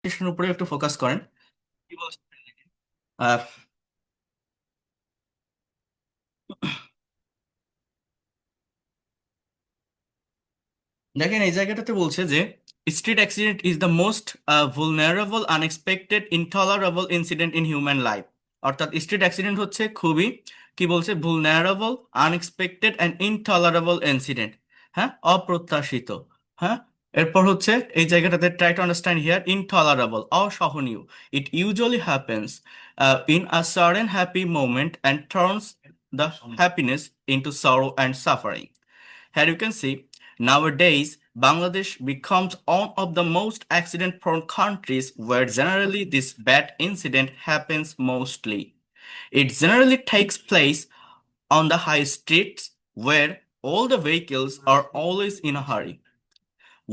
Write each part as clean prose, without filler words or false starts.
প্রেজেন্টেশনের উপরে একটু ফোকাস করেন। কি বলছেন? আহ, দেখেন এই জায়গাটাতে বলছে যে street accident is the most vulnerable unexpected intolerable incident in human life. অর্থাৎ স্ট্রিট অ্যাক্সিডেন্ট হচ্ছে খুবই কি বলছে vulnerable unexpected and intolerable incident. হ্যাঁ, অপ্রত্যাশিত। হ্যাঁ, এরপর হচ্ছে এই জায়গাটাতে try to understand here intolerable অসহনীয়। It usually happens in a sudden happy moment and turns the happiness into sorrow and suffering. Here you can see, nowadays, Bangladesh becomes one of the most accident-prone countries where generally this bad incident happens mostly. It generally takes place on the high streets where all the vehicles are always in a hurry.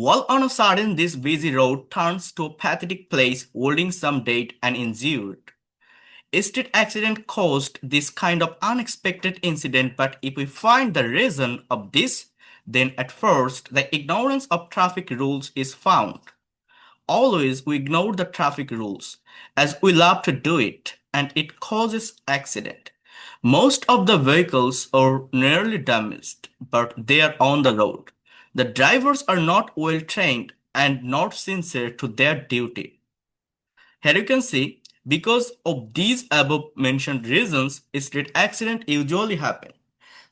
All on a sudden, this busy road turns to a pathetic place holding some dead and injured. Street accident caused this kind of unexpected incident, but if we find the reason of this, then at first the ignorance of traffic rules is found. Always we ignore the traffic rules as we love to do it, and it causes accident. Most of the vehicles are nearly damaged, but they are on the road. The drivers are not well trained and not sincere to their duty. Here you can see, because of these above mentioned reasons, street accidents usually happen.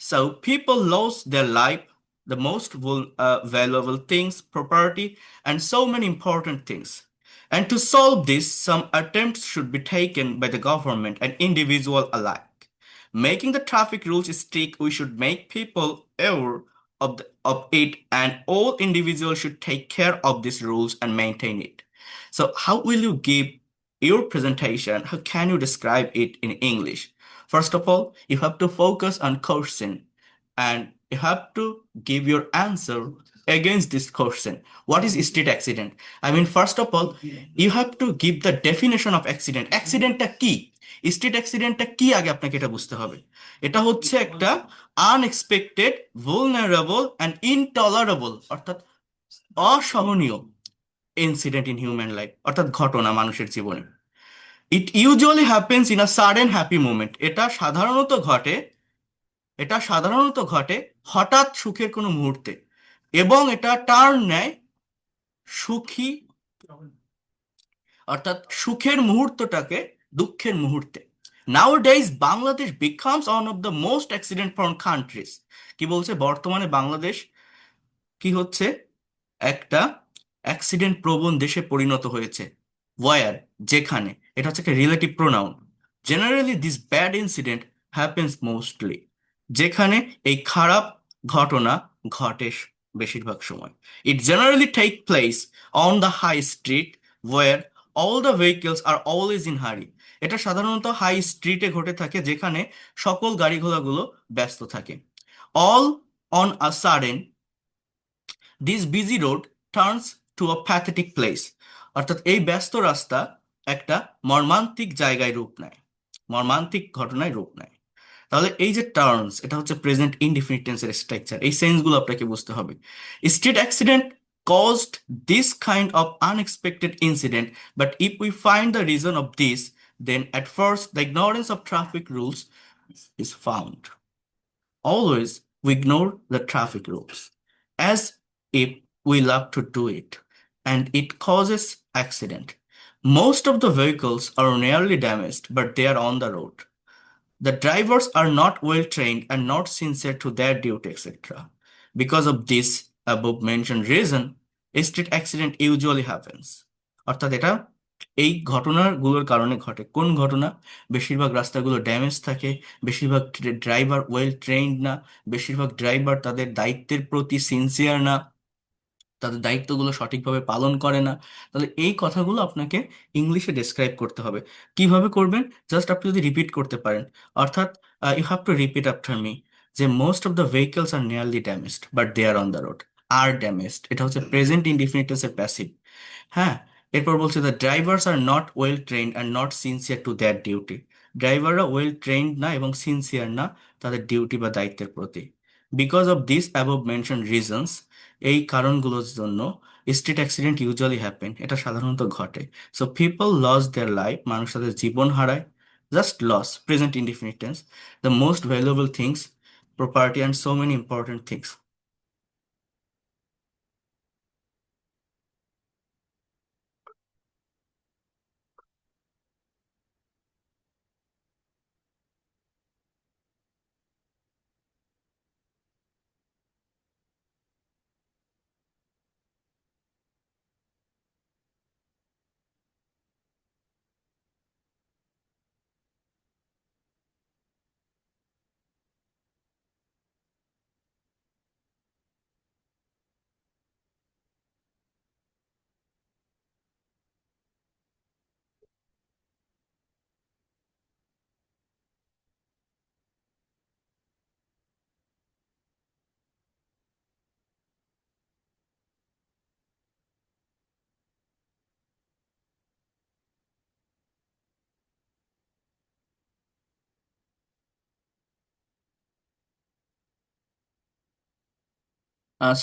So people lose their life, the most valuable things, property, and so many important things. And to solve this, some attempts should be taken by the government and individual alike. Making the traffic rules strict, we should make people aware of it, and all individuals should take care of these rules and maintain it. So, how will you give your presentation? How can you describe it in English? First of all, you have to focus on question and you have to give your answer against this question. What is street accident? I mean, first of all, you have to give the definition of accident. Accidentটা কি? Street অ্যাক্সিডেন্টটা কি আগে আপনাকে এটা বুঝতে হবে। এটা হচ্ছে একটা আনএক্সপেক্টেড, vulnerable and intolerable অর্থাৎ অসহনীয় ইনসিডেন্ট ইন হিউম্যান লাইফ, অর্থাৎ ঘটনা মানুষের জীবনে। It usually happens in a sudden happy moment. এটা সাধারণত ঘটে হঠাৎ সুখের কোনো মুহূর্তে, এবং এটা টার্ন নেয় সুখী, অর্থাৎ সুখের মুহূর্তটাকে দুঃখের মুহূর্তে। Nowadays Bangladesh becomes one of the most accident prone countries. কি বলছে, বর্তমানে বাংলাদেশ কি হচ্ছে, একটা অ্যাক্সিডেন্ট প্রবণ দেশে পরিণত হয়েছে। ওয়ার, যেখানে, এটা হচ্ছে একটা relative pronoun. Generally this bad incident happens mostly, যেখানে এই খারাপ ঘটনা ঘটে বেশিরভাগ সময়। It generally take place on the high street where all the vehicles are always in hurry. এটা সাধারণত হাই স্ট্রিটে ঘটে থাকে, যেখানে সকল গাড়ি ঘোড়াগুলো ব্যস্ত থাকে। All on a sudden this busy road turns to a pathetic place. অর্থাৎ এই ব্যস্ত রাস্তা একটা মর্মান্তিক জায়গায় রূপ নেয়, মর্মান্তিক ঘটনায় রূপ নেয়। তাহলে এই যে টার্নস, এটা হচ্ছে প্রেজেন্ট ইনডিফিনিট টেন্সের স্ট্রাকচার। এই সেন্সগুলো আপনাকে বুঝতে হবে। Street accident caused this kind of unexpected incident, but if we find the reason of this, then at first the ignorance of traffic rules is found. Always we ignore the traffic rules as if we love to do it, and it causes accident. Most of the vehicles are nearly damaged, but they are on the road. The drivers are not well trained and not sincere to their duty, etc. Because of this above mentioned reason, a street accident usually happens. অর্থাৎ এটা এই ঘটনাগুলোর কারণে ঘটে। কোন ঘটনা? বেশিরভাগ রাস্তাগুলো damage থাকে, বেশিরভাগ ড্রাইভার ওয়েল ট্রেইনড না, বেশিরভাগ ড্রাইভার তাদের দায়িত্বের প্রতি সিনসিয়ার না, তাদের দায়িত্বগুলো সঠিকভাবে পালন করে না। তাহলে এই কথাগুলো আপনাকে ইংলিশে ডেসক্রাইব করতে হবে। কিভাবে করবেন? জাস্ট আপনি যদি রিপিট করতে পারেন, অর্থাৎ you have to repeat after me, যে most of the vehicles are nearly damaged but they are on the road. Are damaged, এটা হচ্ছে প্রেজেন্ট ইনডিফিনিটেন্সের প্যাসিভ। হ্যাঁ, এরপর বলছে the drivers are not well trained and not sincere to their duty. ড্রাইভাররা well trained না এবং sincere না তাদের ডিউটি বা দায়িত্বের প্রতি। Because of these above mentioned reasons, এই কারণগুলোর জন্য স্ট্রিট অ্যাক্সিডেন্ট ইউজুয়ালি হ্যাপেন, এটা সাধারণত ঘটে। So people lose their life, মানুষ তাদের জীবন হারায়, just lose, present indefinite tense, the most valuable things, property and so many important things.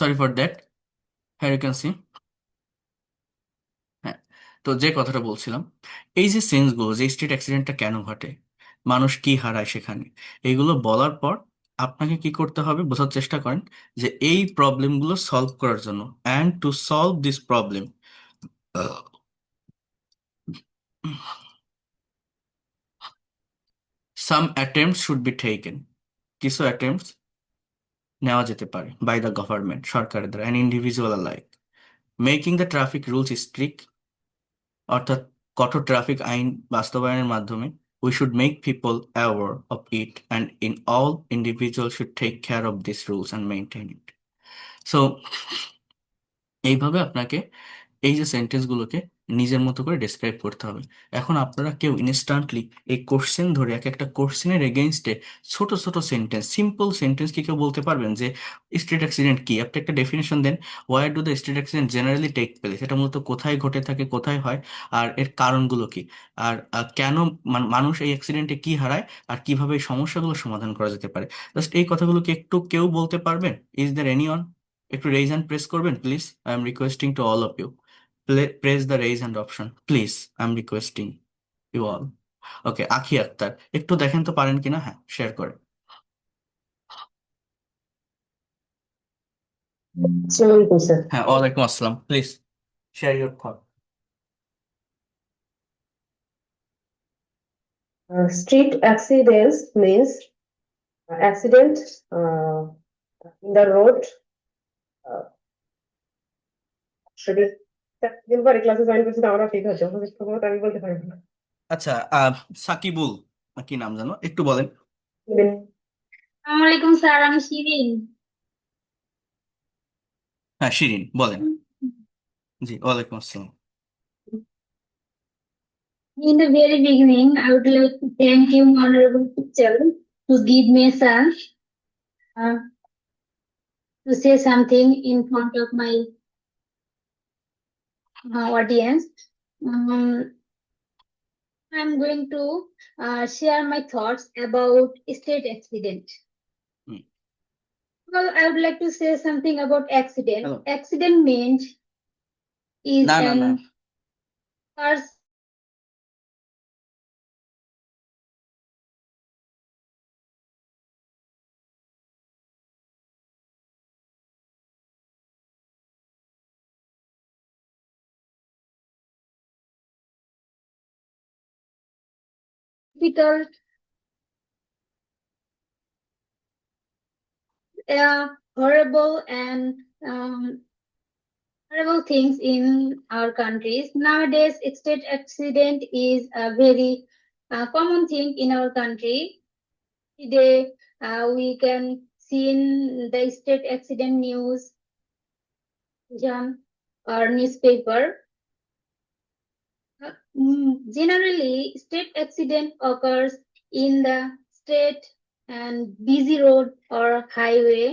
Sorry for that, হ্যাঁ ইউ ক্যান সি। হ্যাঁ, তো যে কথাটা বলছিলাম, এই যে সেন্সগুলো, যে স্ট্রিট অ্যাক্সিডেন্টটা কেন ঘটে, মানুষ কি হারায় সেখানে, এইগুলো বলার পর আপনাকে কি করতে হবে বোঝার চেষ্টা করেন যে এই প্রবলেমগুলো সলভ করার জন্য, and to solve this problem, some attempts should be taken, কিছু অ্যাটেম্পটস নেওয়া যেতে পারে বাই দ্য গভর্নমেন্ট, সরকারের দ্বারা, and individual like, making the traffic rules strict, অর্থাৎ কঠোর ট্রাফিক আইন বাস্তবায়নের মাধ্যমে, we should make people aware of it and in all individual should take care of this rules and maintain it. So এইভাবে আপনাকে এই যে সেন্টেন্সগুলোকে নিজের মতো করে ডেসক্রাইব করতে হবে। এখন আপনারা কেউ ইনস্ট্যান্টলি এই কোশ্চেন ধরে এক একটা কোশ্চেনের এগেইনস্টে ছোট ছোট সেন্টেন্স, সিম্পল সেন্টেন্স কি কেউ বলতে পারবেন যে স্ট্রিট অ্যাক্সিডেন্ট কি? আপনি একটা ডেফিনেশন দেন, why do the street accident generally take place, এটা মূলত কোথায় ঘটে থাকে, কোথায় হয়, আর এর কারণগুলো কি, আর কেন মানুষ এই অ্যাক্সিডেন্টে কি হারায়, আর কিভাবে এই সমস্যাগুলো সমাধান করা যেতে পারে। জাস্ট এই কথাগুলো কি একটু কেউ বলতে পারবেন? Is there anyone? একটু রেইজ হ্যান্ড প্রেস করবেন please, I am requesting to all of you. Press the raise hand option, please. I'm requesting you all. ওকে, আখি আক্তার, একটু দেখেন তো পারেন কিনা, হ্যাঁ শেয়ার করে। Assalamualaikum, sir. হ্যাঁ, ওয়ালাইকুম আসসালাম, please share your thought. Street accidents means accident in the road. সেটা দিন পরে ক্লাসে জয়েন করছি, আমারও ঠিক হচ্ছে, প্রথমত আমি বলতে পারি না। আচ্ছা, সাকিবুল না কি নাম জানো, একটু বলেন। আসসালামাইকুম স্যার, আমি শিরিন। হ্যাঁ শিরিন বলেন। জি, ওয়ালাইকুম আসসালাম। In the very beginning, I would like to thank you, Honorable Teacher, to give me a chance uh, to say something in front of my audience. Um, I'm going to share my thoughts about state accident. Hmm, Well, I would like to say something about accident. Hello. Accident means is না না না, an person difficult, horrible, and terrible things in our countries. Nowadays, state accident is a very common thing in our country. Today, we can see in the state accident news or newspaper. Generally, state accident occurs in the state and busy road or highway.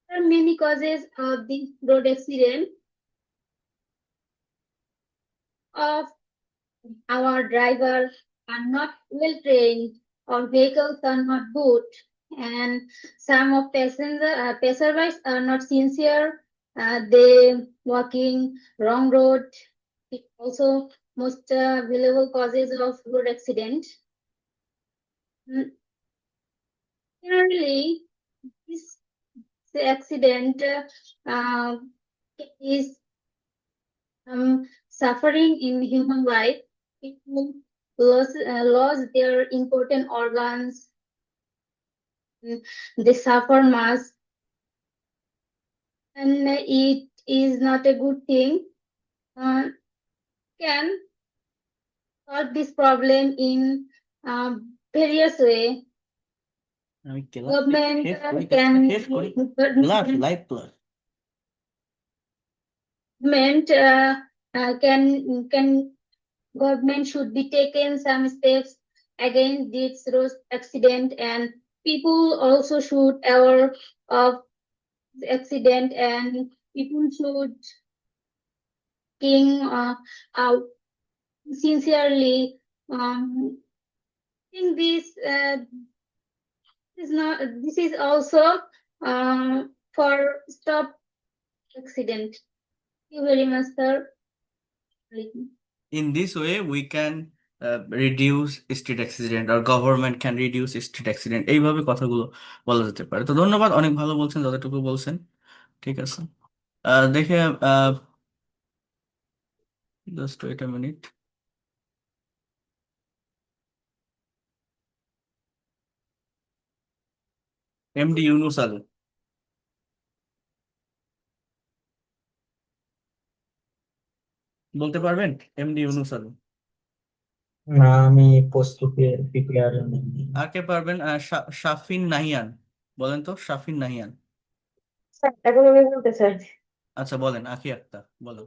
There are many causes of the road accident. Of our drivers are not well trained or vehicles are not good. and some of passersby are not sincere. They walking wrong road. It also most valuable causes of road accident. Generally, this accident is suffering in human life. People lose their important organs. They suffer much, and it is not a good thing. Can solve this problem in various way. আমি class Government শেষ করি can শেষ করি class live class government can government should be taken some steps against this road accident, and people also should aware of the accident, and people should think sincerely. Think this is also for stop accident. Thank you very much, sir. in this way we can reduce street accident or government can reduce street accident এইভাবে কথাগুলো বলা যেতে পারে তো ধন্যবাদ অনেক ভালো বলছেন যতটুকু বলছেন ঠিক আছে দেখে just wait a minute MD Yunus Ali বলতে পারবেন এমডি ইউনুস আলী না আমি প্রস্তুতি প্রিপেয়ার নেই। আর কে পারবেন শাফিন নাহিয়ান বলেন তো শাফিন নাহিয়ান স্যার, এখন আমি বলতে চাই। আচ্ছা বলেন আখি আক্তার বলো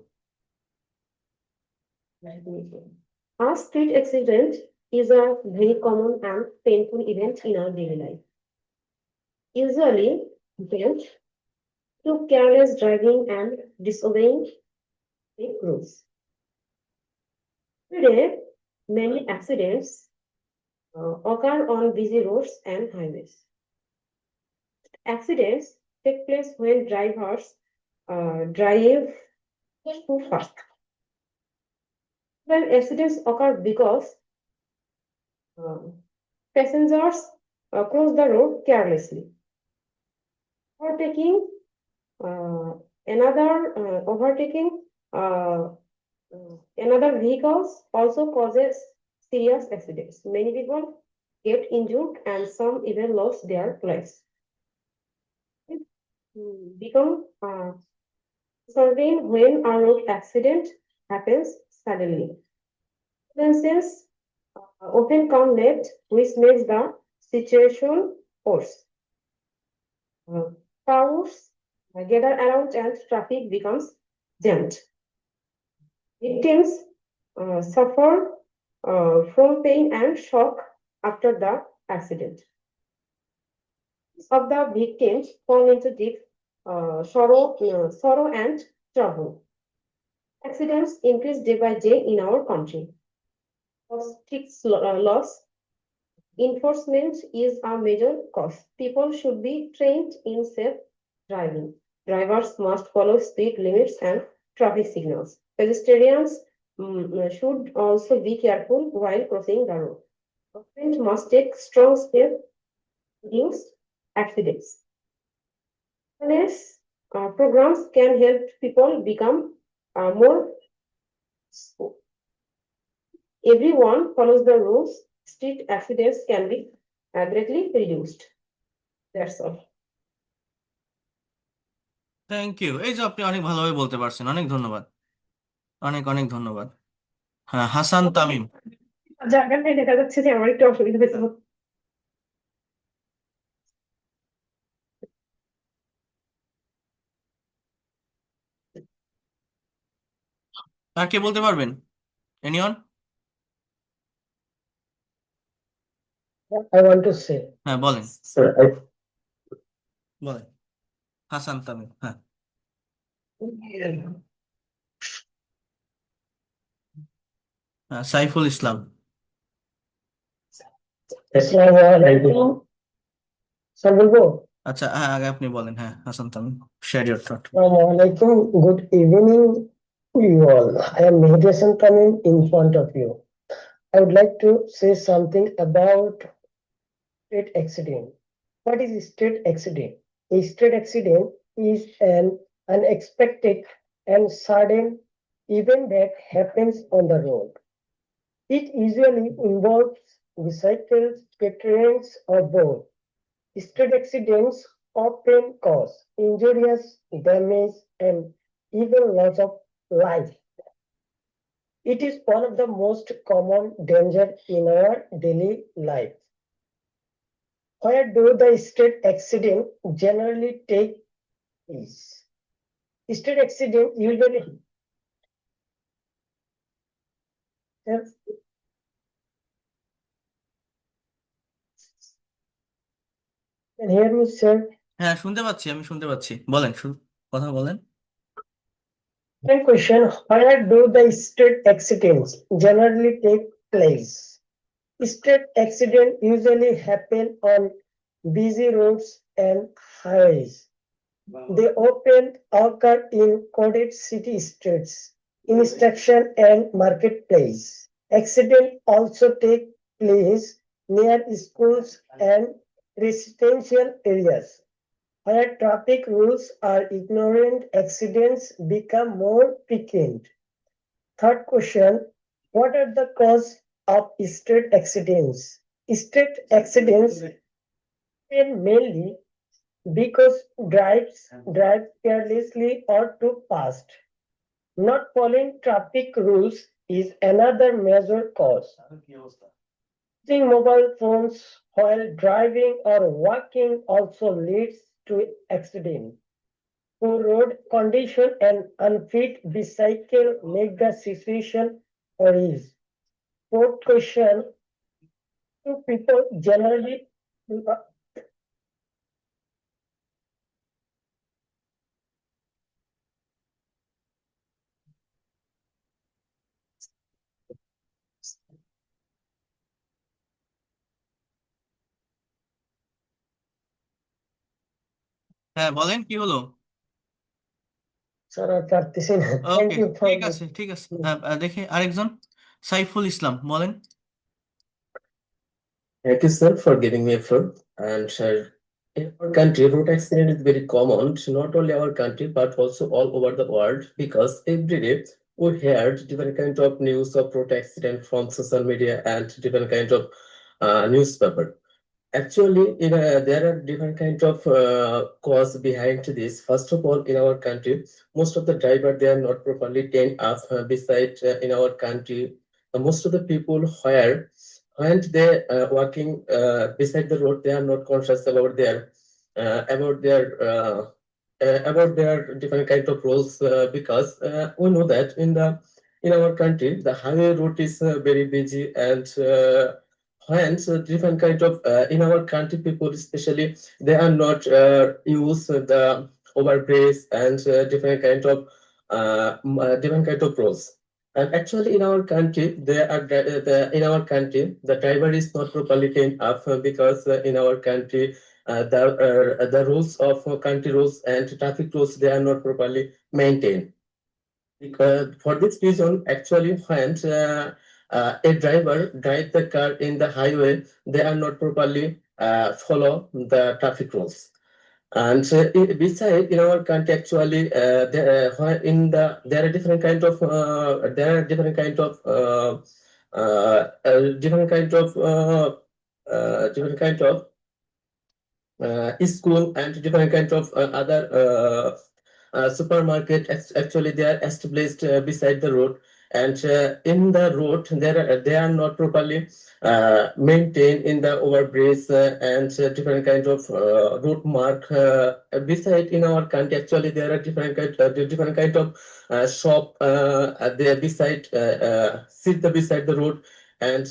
A street accident is a very common and painful event in our daily life. Usually, due to careless driving and disobeying traffic rules. Today, many accidents occur on busy roads and highways. Accidents take place when drivers drive too fast. Well, accidents occur because passengers cross the road carelessly. Overtaking another vehicles also causes serious accidents. Many people get injured and some even lost their lives. Become certain when a road accident happens suddenly. Instances often come late, which makes the situation worse. Crowds gather around and traffic becomes jammed. Victims suffer from pain and shock after the accident. Of the victims fall into deep sorrow and trouble. Accidents increase day by day in our country. Strict laws enforcement is a major cause. People should be trained in safe driving. Drivers must follow speed limits and traffic signals. Pedestrians should also be careful while crossing the road. Government must take strong steps to reduce accidents. Awareness programs can help people become more. Everyone follows the rules, street accidents can be greatly reduced. That's all. Thank you এই যে আপনি অনেক ভালোভাবে বলতে পারছেন অনেক ধন্যবাদ অনেক অনেক ধন্যবাদ হ্যাঁ হাসান তামিম জায়গাটায় দেখা যাচ্ছে যে আমার একটু অসুবিধা হয়েছে। আর কে বলতে পারবেন anyone I want to say, হ্যাঁ বলেন sir, বলেন হাসান তামিম হ্যাঁ সাইফুল ইসলাম Assalamualaikum. স্যার বলবো? আচ্ছা হ্যাঁ আগে আপনি বলেন, হ্যাঁ Hasan Tamim, share your thought. Assalamualaikum. Good evening to you all. I am Mehdi Hassan Tamim in front of you. I would like to say something about street accident. What is street accident? A street accident is an unexpected and sudden event that happens on the road. It usually involves bicycles, pedestrians, or both. Street accidents often cause injuries, damage, and even loss of life. It is one of the most common danger in our daily life. Where do the street accident generally take place? Street accident usually can hear me, sir. হ্যাঁ শুনতে পাচ্ছি, আমি শুনতে পাচ্ছি, বলেন কথা বলেন। Second question, where do the street accidents generally take place? Street accidents usually happen on busy roads and highways. They often occur in crowded city streets, intersection and marketplace. Accidents also take place near schools and residential areas. Where traffic rules are ignored, accidents become more frequent. Third question, what are the cause of street accidents? Street accidents happen mainly because drive carelessly or too fast. Not following traffic rules is another major cause. Using mobile phones while driving or walking also leads to accident. Poor road condition and unfit bicycle make the situation worse. Fourth question, do people generally হ্যাঁ বলেন কি হলো। Sir, আর পারতেছি না। Thank okay you for ঠিক the আছে ঠিক আছে, দেখি আরেকজন, সাইফুল ইসলাম বলেন। Thank you, sir, for giving me a floor. And in our country, road accident is very common, not only our country, but also all over the world, because every day we heard different kind of news of road accident from social media and different kind of newspaper. Actually, there are different kind of cause behind this. First of all, in our country, most of the driver they are not properly trained up. Besides, in our country, most of the people where when they walking beside the road, they are not conscious about their about their about their different kind of rules because we know that in our country the highway route is very busy and hence different kind of in our country people especially they are not use the overbrakes and different kind of rules. And actually, in our country, in our country, the driver is not properly trained up because in our country, the rules of country rules and traffic rules they are not properly maintained. Because for this reason, actually, when a driver drive the car in the highway, they are not properly follow the traffic rules. And beside in our country, actually, there are different kind of different kind of school and different kind of other supermarket. Actually, they are established beside the road, and in the road they are not properly maintained in the overbridge and different kind of road mark. Beside in our country, actually there are different kind of shop there beside sit beside the road, and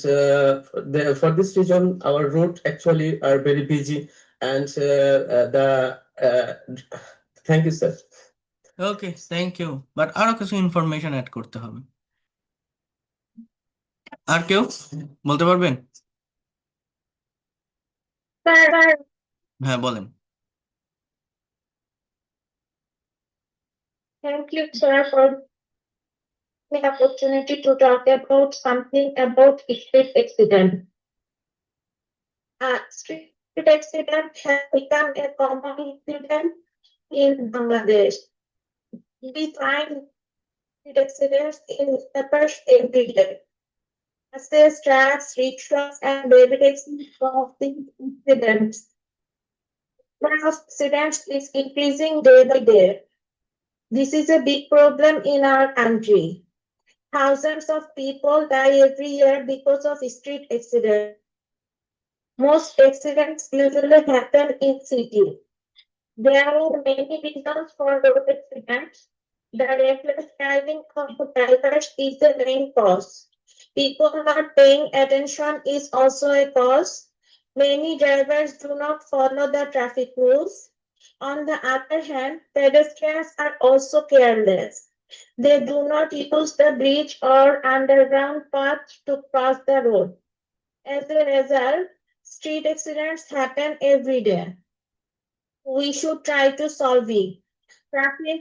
for this reason our road actually are very busy. And thank you, sir. Okay thank you, but আরো কিছু information add করতে হবে। আর কেউ বলতে পারবেন? হ্যাঁ বলেন। Thank you, sir, for the opportunity to talk about something about street accident. Street accident has become a common incident in Bangladesh. We find street accidents in papers every day. Buses, trucks, rickshaws, and baby taxis of the incidents. Number of accidents is increasing day by day. This is a big problem in our country. Thousands of people die every year because of street accidents. Most accidents usually happen in cities. There are many reasons for road accidents. The reckless driving of the drivers is the main cause. People not paying attention is also a cause. Many drivers do not follow the traffic rules. On the other hand, pedestrians are also careless. They do not use the bridge or underground path to cross the road. As a result, street accidents happen every day. We should try to solve it. Traffic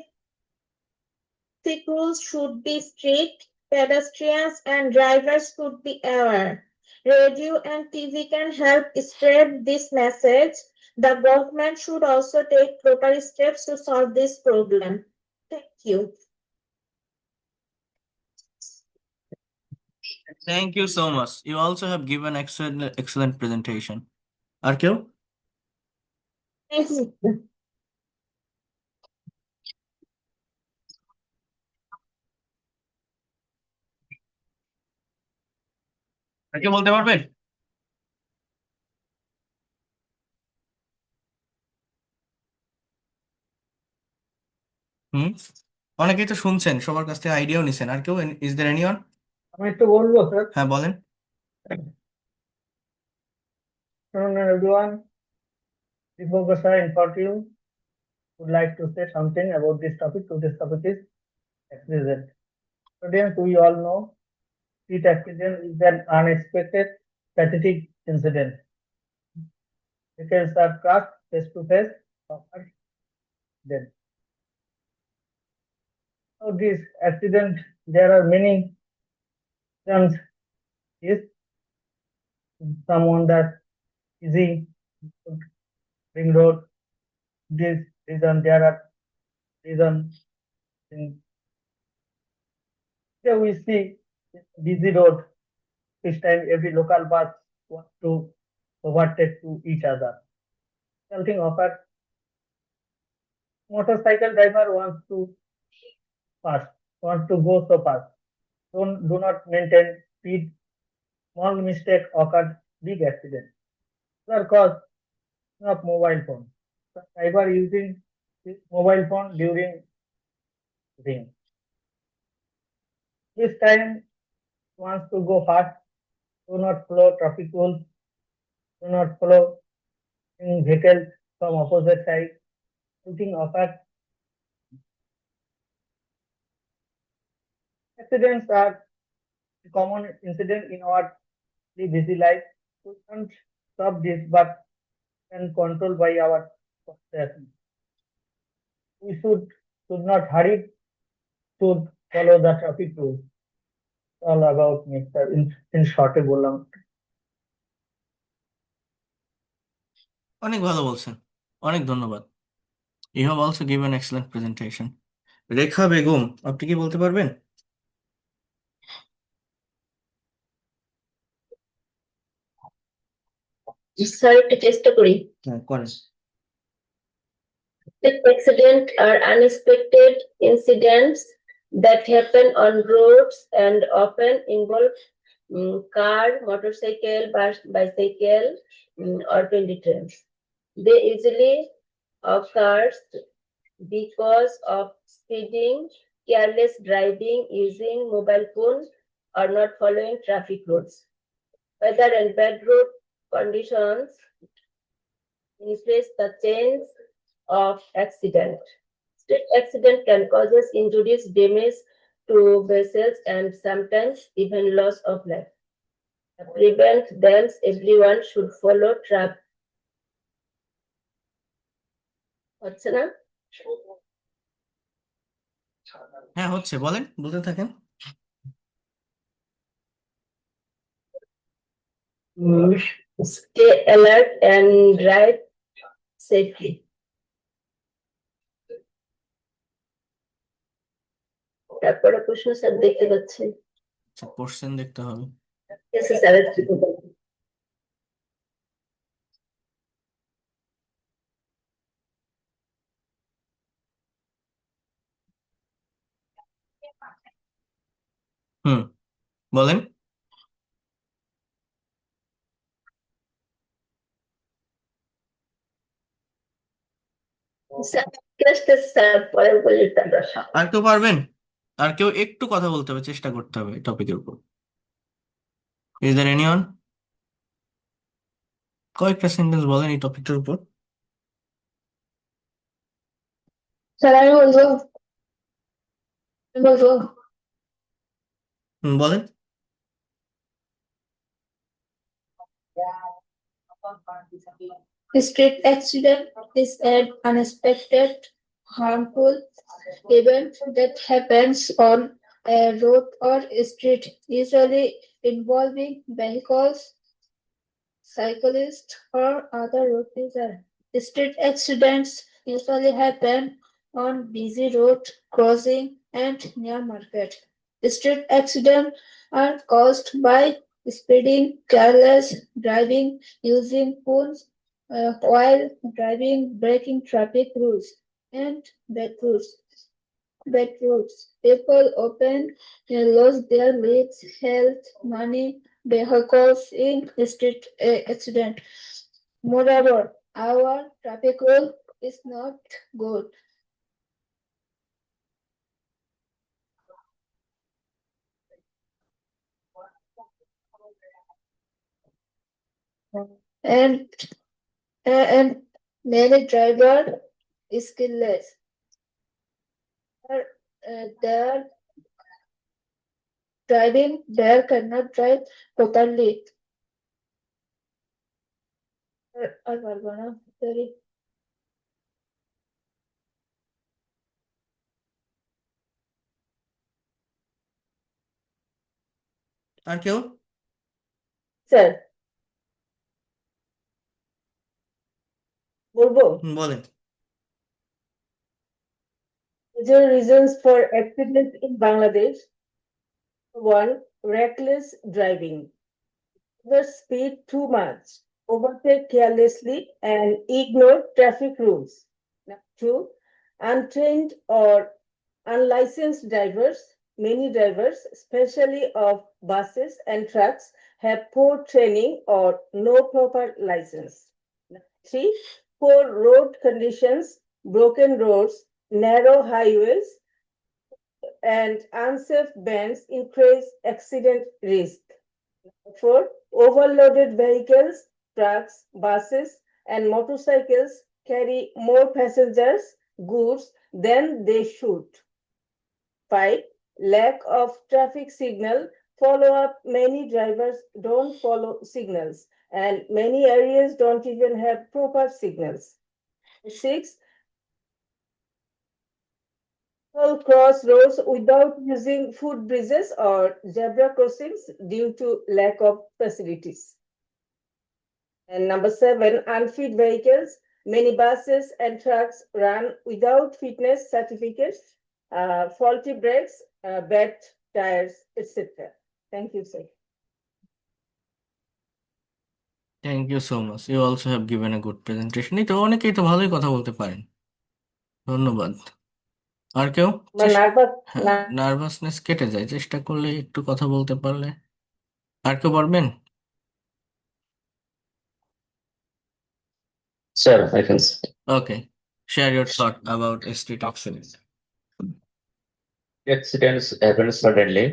rules should be strict, pedestrians and drivers should be aware. Radio and TV can help spread this message. The government should also take proper steps to solve this problem. Thank you. Thank you so much. You also have given excellent presentation. আর কেউ? Thank you. আর কেউ বলতে পারবেন? হুম, অনেকেই তো শুনছেন, সবার কাছ থেকে আইডিয়াও নিছেন। আর কেউ? Is there anyone? আমি একটু বলবো স্যার। হ্যাঁ বলেন। Hello everyone, before Gosai in front of you, would like to say something about this topic. Today's topic is accident. Students, we all know street accident is an unexpected, pathetic incident. Vehicles are crushed face to face, or dead. So this accident, there are many reasons. Is someone that easy ring road. This reason there are reason in here we see busy road. This time every local bus wants to overtake to each other. Something offered. Motorcycle driver wants to pass, wants to go so fast. Do not maintain speed. Small mistake occurred, big accident. Sir, cause of mobile phone. The driver using his mobile phone during ring. This time wants to go fast. Do not follow traffic rules. Do not follow vehicles from opposite side. Shooting occurred. Accidents are a common incident in our busy life. We can't stop this, but can control by our process. We should not hurry. Should follow the traffic rules. All about me, sir. In short, বললাম। অনেক ভালো বলছেন, অনেক ধন্যবাদ। You have also given excellent presentation. Rekha Begum, আপনি কি বলতে পারবেন? স্যার একটু চেষ্টা করি। হ্যাঁ করেন। Accidents are unexpected incidents that happen on roads and often involve car, motorcycle, bicycle, or pedestrians. They usually occur because of speeding, careless driving, using mobile phone, or not following traffic rules. Weather and bad road conditions increase the chance of accident. Street accident can cause injuries, damage to vessels, and sometimes even loss of life. To prevent them, everyone should follow traffic হচ্ছে না? হ্যাঁ হচ্ছে, বলেন, বলতে থাকেন। Stay alert and drive safely. তারপরে প্রশ্ন sir দেখতে পাচ্ছেন। আচ্ছা, কোশ্চেন দেখতে হবে। Yes, sir. হুম, বলেন। স্যার আসতেছে স্যার, পরে বলি তারপর। আর কেউ পারবেন? আর কেউ একটু কথা বলতে হবে, চেষ্টা করতে হবে টপিকের উপর। Is there anyone? কয়েকটা সেন্টেন্স বলেন এই টপিকটার উপর। স্যার আমি বলবো, বলেন। Street accident is an unexpected, harmful event that happens on a road or street, usually involving vehicles, cyclists, or other road users. Street accidents usually happen on busy road crossing and near market. Street accidents are caused by speeding, careless driving, using phones while driving, breaking traffic rules, and bad roads. Bad roads. People often lose their lives, health, money, vehicles in street accident. Moreover, our traffic rule is not good. And and many drivers skillless. Their driving there cannot drive properly. আর পারবো না, sorry. আর কেউ? Sir বলবো, বলেন। major reasons for accidents in Bangladesh. One, reckless driving. The speed too much, overtake carelessly, and ignore traffic rules. Two, untrained or unlicensed drivers. Many drivers, especially of buses and trucks, have poor training or no proper license. Three, poor road conditions, broken roads, narrow highways, and unsafe bends increase accident risk. Four, overloaded vehicles, trucks, buses, and motorcycles carry more passengers, goods than they should. Five, lack of traffic signal follow up. Many drivers don't follow signals, and many areas don't even have proper signals. Six, people cross roads without using footbridges or zebra crossings due to lack of facilities. And number seven, unfit vehicles. Many buses and trucks run without fitness certificates, faulty brakes, bad tires, etc. Thank you, sir. Thank you so much, you also have given a good presentation. এই তো অনেকেই তো ভালোই কথা বলতে পারেন, ধন্যবাদ। আর কেউ? হ্যাঁ, নার্ভাসনেস কেটে যায় চেষ্টা করলে, একটু কথা বলতে পারলে। আর কেউ পারবেন? Sir, I can. Okay, share your thought about street accident. Accidents happen suddenly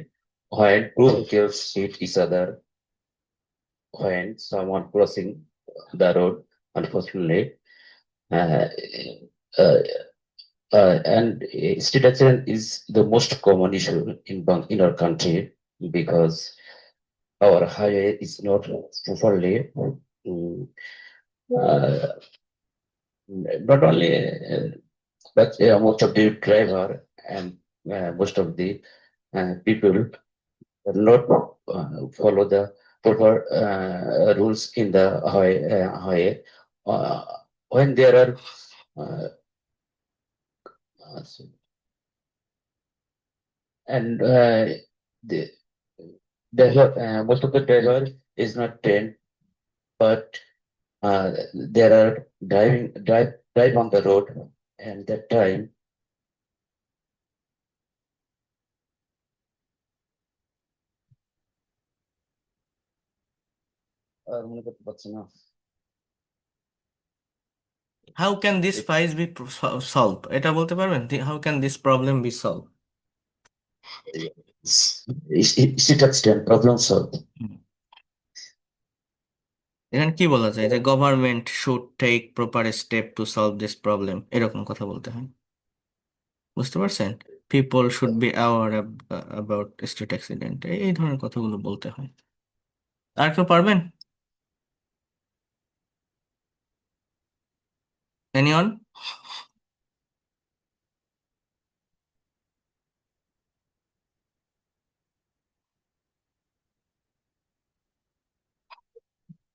when two vehicles hit each other, when someone crossing the road, unfortunately. Uh, uh, and street accident is the most common issue in our country because our highway is not properly mm, uh, not only but most of the driver and most of the people not follow the proper rules in the highway. Uh, when there are uh, so- and the most of the driver is not trained, but there are drive on the road, and that time মনে করতে পারছি না। How can this fight be solved? এটা বলতে পারবেন? How can this problem be solved? Street accident problem solved. এখানে কি বলা যায় যে government should take proper step to solve this problem, এরকম কথা বলতে হয়। বুঝতে পারছেন? People should be aware about street accident, এই ধরনের কথাগুলো বলতে হয়। আর কেউ পারবেন? Anyone?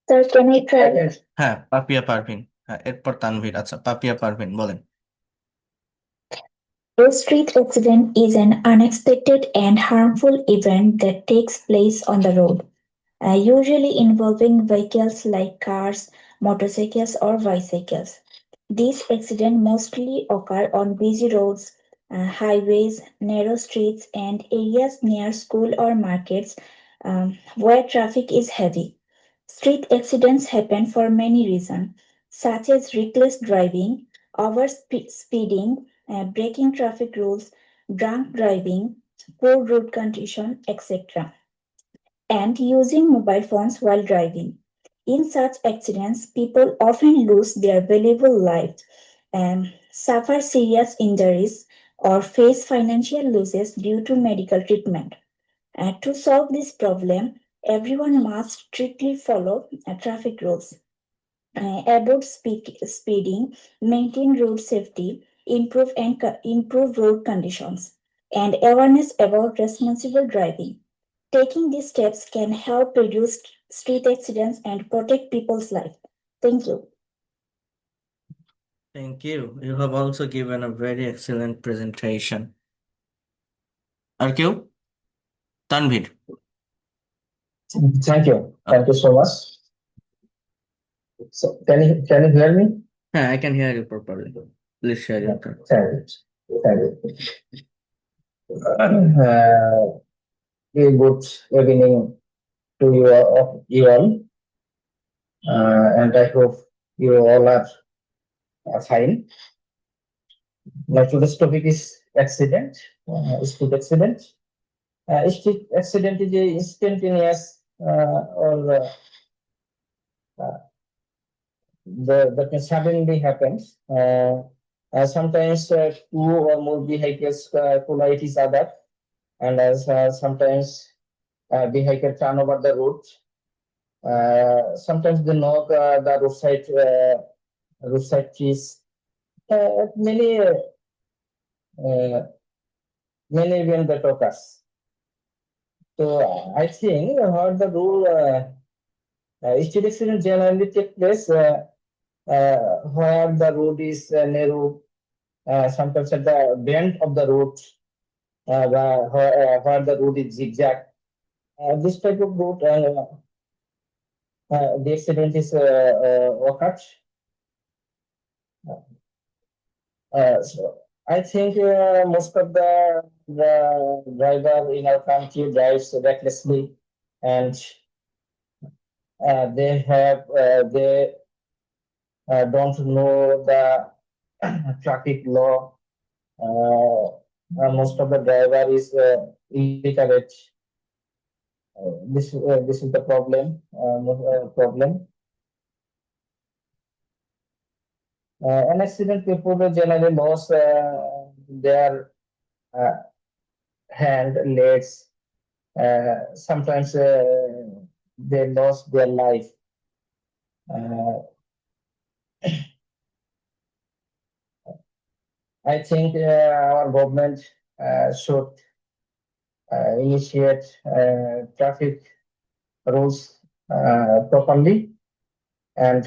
Sir, can I try? হ্যাঁ, পাপিয়া পারভিন। হ্যাঁ, এরপর তানভীর। আচ্ছা, পাপিয়া পারভিন বলেন। A street accident is an unexpected and harmful event that takes place on the road, usually involving vehicles like cars, motorcycles, or bicycles. These accidents mostly occur on busy roads, highways, narrow streets, and areas near school or markets where traffic is heavy. Street accidents happen for many reasons, such as reckless driving, speeding, breaking traffic rules, drunk driving, poor road condition, etc., and using mobile phones while driving. In such accidents, people often lose their valuable lives, suffer serious injuries, or face financial losses due to medical treatment. To solve this problem, everyone must strictly follow traffic rules, avoid speeding, maintain road safety, improve road conditions, and awareness about responsible driving. Taking these steps can help reduce street accidents and protect people's life. Thank you. Thank you. You have also given a very excellent presentation. আর কেউ? Tanvir. Thank you. Thank you so much. So can you hear me? হ্যাঁ, I can hear you properly. Please share your thought. Thank you. Thank you. A good evening to you all. And I hope you all are fine. My today's topic is accident, street accident. Street accident is a instantaneous or that can suddenly happens. Sometimes two or more vehicles collide each other, and sometimes vehicles turn over the road. Sometimes they knock the roadside trees. Many events that occurs. So I think what the rule street accident generally take place where the road is narrow, sometimes at the bend of the road, where the road is zigzag. This type of road, the accident is occurred. So I think most of the driver in our country drives recklessly, and they don't know the traffic law. Most of the driver is illiterate. This is the problem. An accident people generally lose their hand, legs. Sometimes they lost their life. I think our government should initiate traffic rules properly, and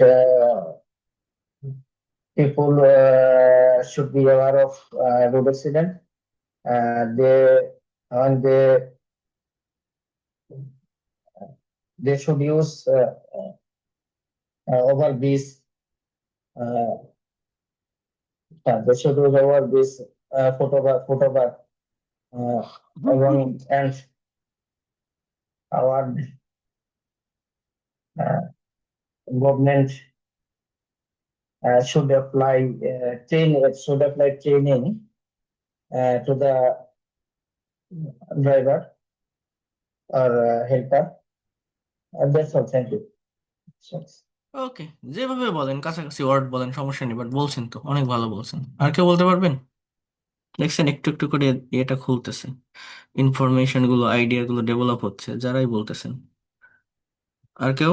people should be aware of road accident. And they should use overbridge. They should use overbridge footpath, and our government should apply training to the driver or helper. That's all. Thank you. ওকে, যেভাবে বলেন, কাছাকাছি word বলেন, সমস্যা নেই, but বলছেন তো, অনেক ভালো বলছেন। আর কেউ বলতে পারবেন? দেখছেন একটু একটু করে এটা খুলতেছে, ইনফরমেশন গুলো, আইডিয়া গুলো ডেভেলপ হচ্ছে, যারাই বলতেছেন। আর কেউ?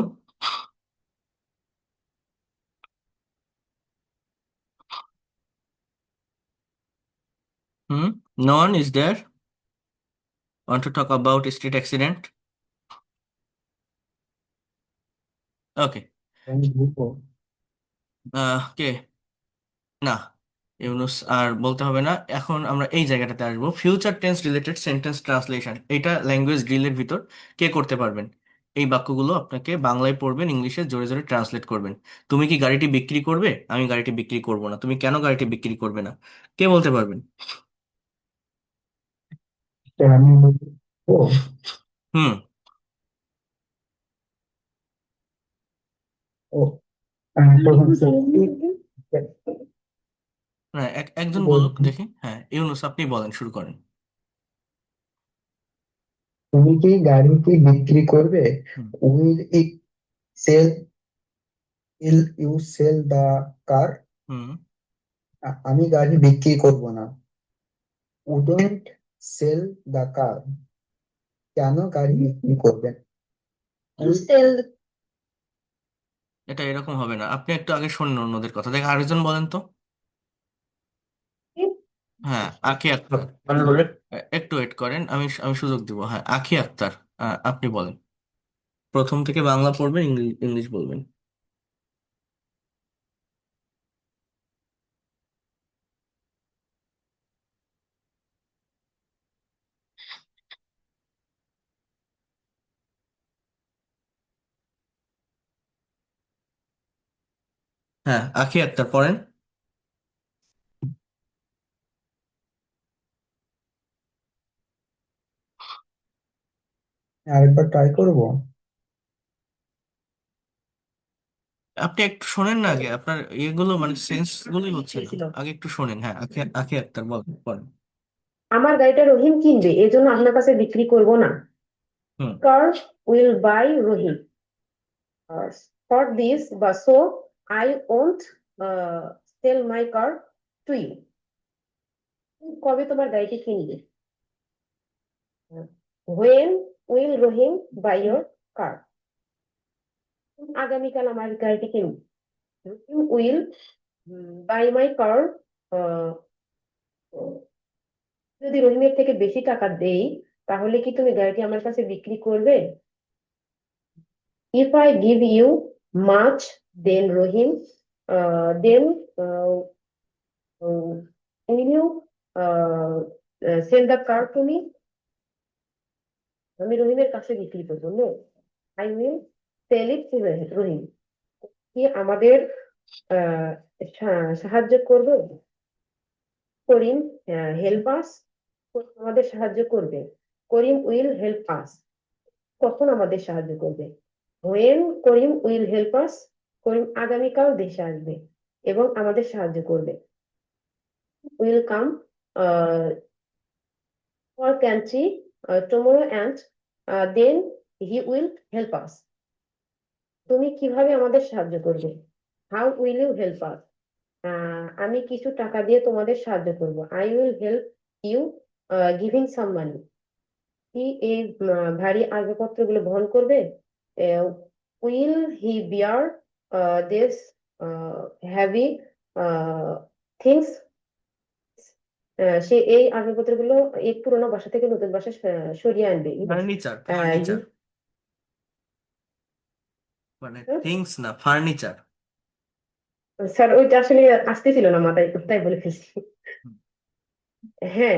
No one is there? Want to talk about street accident? Okay. কে? না, ইউনুস আর বলতে হবে না। এখন আমরা এই জায়গাটাতে আসবো, future tense related sentence translation. এটা ল্যাঙ্গুয়েজ ড্রিলের ভিতর কে করতে পারবেন? এই বাক্যগুলো আপনাকে বাংলায় পড়বেন, ইংলিশে জোরে জোরে ট্রান্সলেট করবেন। তুমি কি গাড়িটি বিক্রি করবে? আমি গাড়িটি বিক্রি করব না। তুমি কেন গাড়িটি বিক্রি করবে না? কে বলতে পারবেন? হুম। না, একজন বলুক দেখি। হ্যাঁ, ইউনুস আপনি বলেন, শুরু করেন। তুমি কি গাড়িটি বিক্রি করবে? হুম। উইল ইউ সেল দা কার? হুম। আমি গাড়ি বিক্রি করব না। উডন্ট সেল দা কার। কেন গাড়ি বিক্রি করবেন? Sell এটা এরকম হবে না, আপনি একটু আগে শোনেন অন্যদের কথা। দেখ, আরেকজন বলেন তো। হ্যাঁ, আখি আক্তার। একটু ওয়েট করেন, আমি আমি সুযোগ দিব। হ্যাঁ, আখি আক্তার, আপনি বলেন। প্রথম থেকে বাংলা পড়বেন, ইংলিশ বলবেন। হ্যাঁ, আখি আক্তার পড়েন। আরেকবার ট্রাই করব। আপনি একটু শোনেন না আগে, আপনার এগুলো মানে সেন্স গুলোই হচ্ছে না। আগে একটু শোনেন। হ্যাঁ, আখি আখি আক্তার বলেন। আমার গাড়িটা রহিম কিনবে, এজন্য আপনার কাছে বিক্রি করব না। Hmm. Car will buy Rahim for this, বা so I won't sell my car to you. কবে তোমার গাড়িটি কিনবে? When will Rahim buy your car? আগামীকাল আমার গাড়িটি কিনবে। Rahim will buy my car. যদি রহিমের থেকে বেশি টাকা দেই, তাহলে কি তুমি গাড়িটি আমার কাছে বিক্রি করবে? If I give you much, then Rohim, then will you sell the car to me? আমি রহিমের কাছে বিক্রি করবো। No, I will sell it to রহিম। কি আমাদের সাহায্য করবে? Karim help us. আমাদের সাহায্য করবে। Karim will help us. কখন আমাদের সাহায্য করবে? When Karim will help us. করিম আগামীকাল দেশে আসবে এবং আমাদের সাহায্য করবে। Will come for country tomorrow and then he will help us. তুমি কিভাবে আমাদের সাহায্য করবে? How will you help us? আমি কিছু টাকা দিয়ে তোমাদের সাহায্য করব। I will help you giving some money. কি এই ভারী আসবাবপত্রগুলো বহন করবে? Will he bear this heavy things? সে এই আসবাবপত্রগুলো এক পুরোনো বাসা থেকে নতুন বাসায় সরিয়ে আনবে ফার্নিচার আহ, ফার্নিচার মানে থিংস না ফার্নিচার। স্যার ওইটা আসলে আসতেছিল না মাথায়, তাই বলে ফেলছি। হ্যাঁ,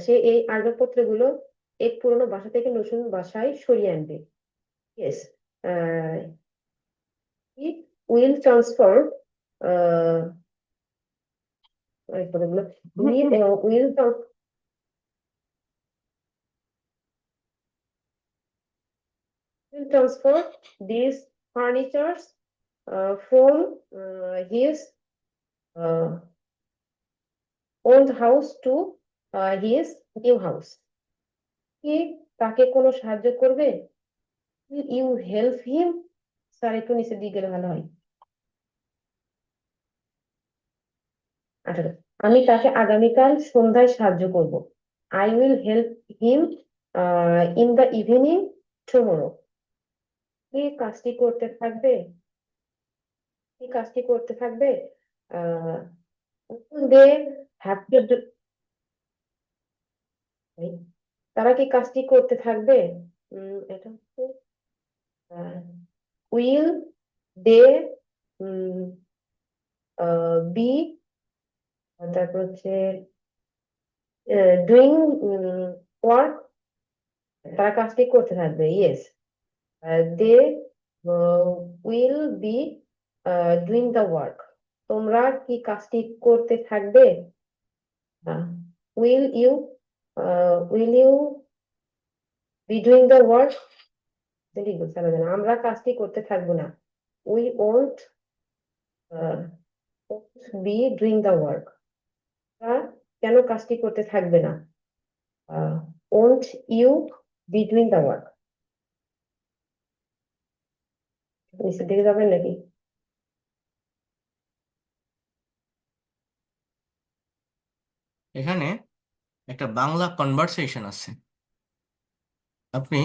সে এই আসবাবপত্রগুলো এক পুরোনো বাসা থেকে নতুন বাসায় সরিয়ে আনবে। ইয়েস, it will transfer এই পদগুলো will transfer these furnitures from his old house to his new house. কি তাকে কোনো সাহায্য করবে? Will you help him? Sir একটু নিচের দিকে গেলে ভালো হয়। আচ্ছা, আমি তাকে আগামীকাল সন্ধ্যায় সাহায্য করব। I will help him in the evening tomorrow. কি কাজটি করতে থাকবে? কি কাজটি করতে থাকবে? they have to do, তারা কি কাজটি করতে থাকবে? এটা হচ্ছে will they be, তারপর হচ্ছে ডুইং ওয়ার্ক, তারা কাজটি করতে থাকবে। Yes, they will be doing the work. তোমরা কি কাজটি করতে থাকবে? Will you be doing the work? আমরা কাজটি করতে থাকবো না। We won't be doing the work. কেন কাজটি করতে থাকবে না? Won't you be doing the work? নিচের দিকে যাবেন নাকি? এখানে একটা বাংলা কনভারসেশন আছে, আপনি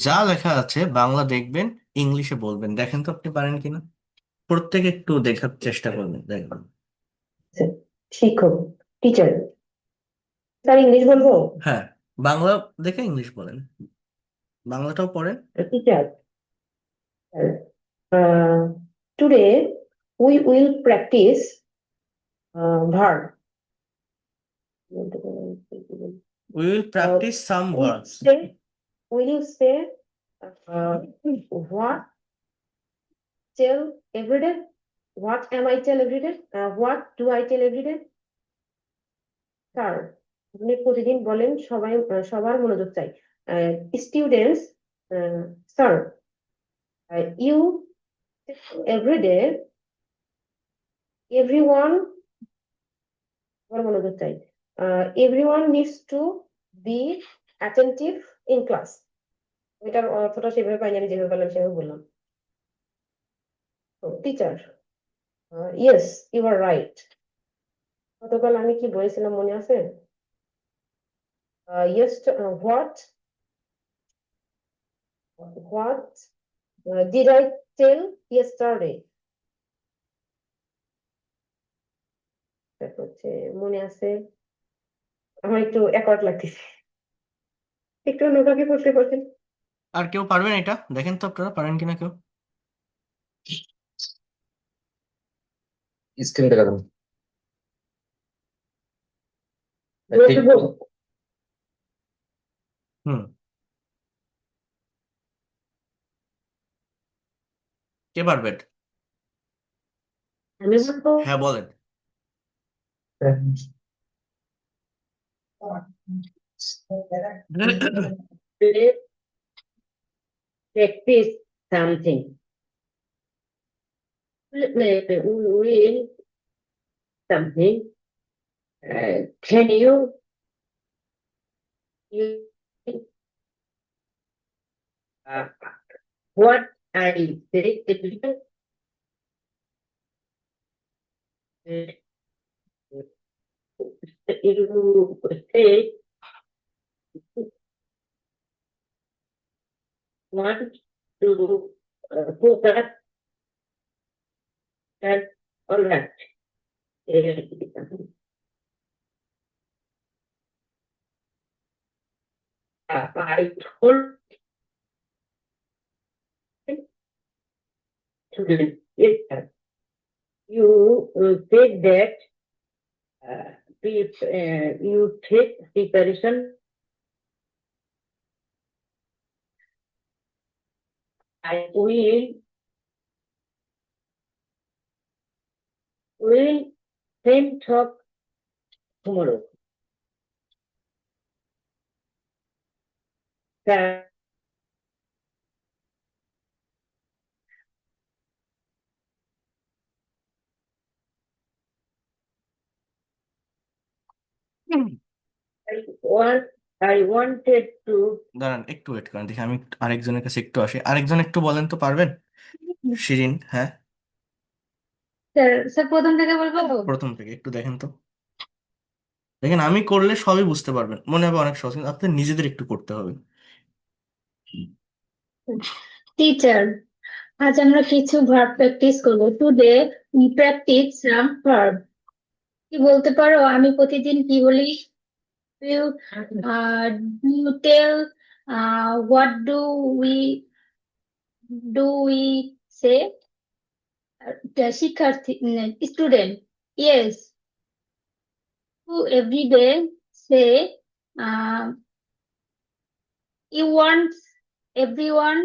যা লেখা আছে বাংলা দেখবেন, ইংলিশে বলবেন। দেখেন তো আপনি পারেন কিনা, প্রত্যেকে একটু দেখার চেষ্টা করবেন, দেখবেন। শিক্ষক, টিচার, স্যার ইংলিশ বলবো? হ্যাঁ, বাংলা দেখে ইংলিশ বলেন, বাংলাটাও পড়েন। Teacher, today we will practice verb. We will practice some words. Will you say what tell every day? What am I tell every day? What do I tell every day? Sir, আপনি প্রতিদিন বলেন, সবার মনোযোগ চাই। Students, sir, you every day, everyone, সবার মনোযোগ চাই। Everyone needs to be attentive in class. এটার অর্থটা সেভাবে পাইনি, আমি যেভাবে বললাম সেভাবে বললাম। Teacher, yes you are right. গতকাল আমি কি বলেছিলাম মনে আছে? Yes, what did I tell yesterday? হচ্ছে মনে আছে, আমার একটু অ্যাকওয়ার্ড লাগতেছে, একটু অন্যভাবে করতে পারছেন? আর কেউ পারবেন এটা? দেখেন তো আপনারা পারেন কিনা কেউ। স্ক্রিন দেখা যাবে। ঠিক হুম, কে পারবেন? আমি বলবো হ্যাঁ বলেন। practice something. Will something. Can you what I say every you say want to put that all right. I told student, yes, sir. You said that you take preparation. I will same talk tomorrow. Sir, I wanted to দাঁড়ান একটু wait করেন, দেখি আমি আরেকজনের কাছে একটু আসি। আরেকজন একটু বলেন তো, পারবেন? শিরিন, হ্যাঁ, স্যার স্যার প্রথম থেকে বলবো? প্রথম থেকে একটু দেখেন তো। দেখেন, আমি করলে সবই বুঝতে পারবেন, মনে হবে অনেক সহজ, কিন্তু আপনাদের নিজেদের একটু করতে হবে। টিচার, আজ আমরা কিছু ভার্ব প্র্যাকটিস করব। Today practice some verb. কি বলতে পারো আমি প্রতিদিন কি বলি? You you tell what do we say? শিক্ষার্থী, student, yes. To everyday say you want everyone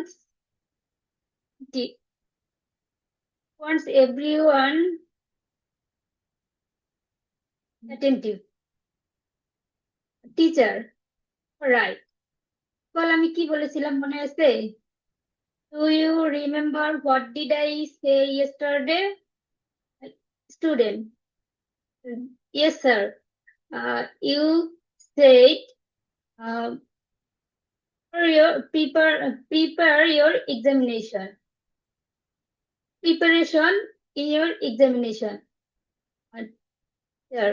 wants everyone attentive. Teacher, right. বল আমি কি বলেছিলাম মনে আছে? Do you remember what did I say yesterday? Student, yes sir. You said prepare your examination. Preparation in your examination. Sir,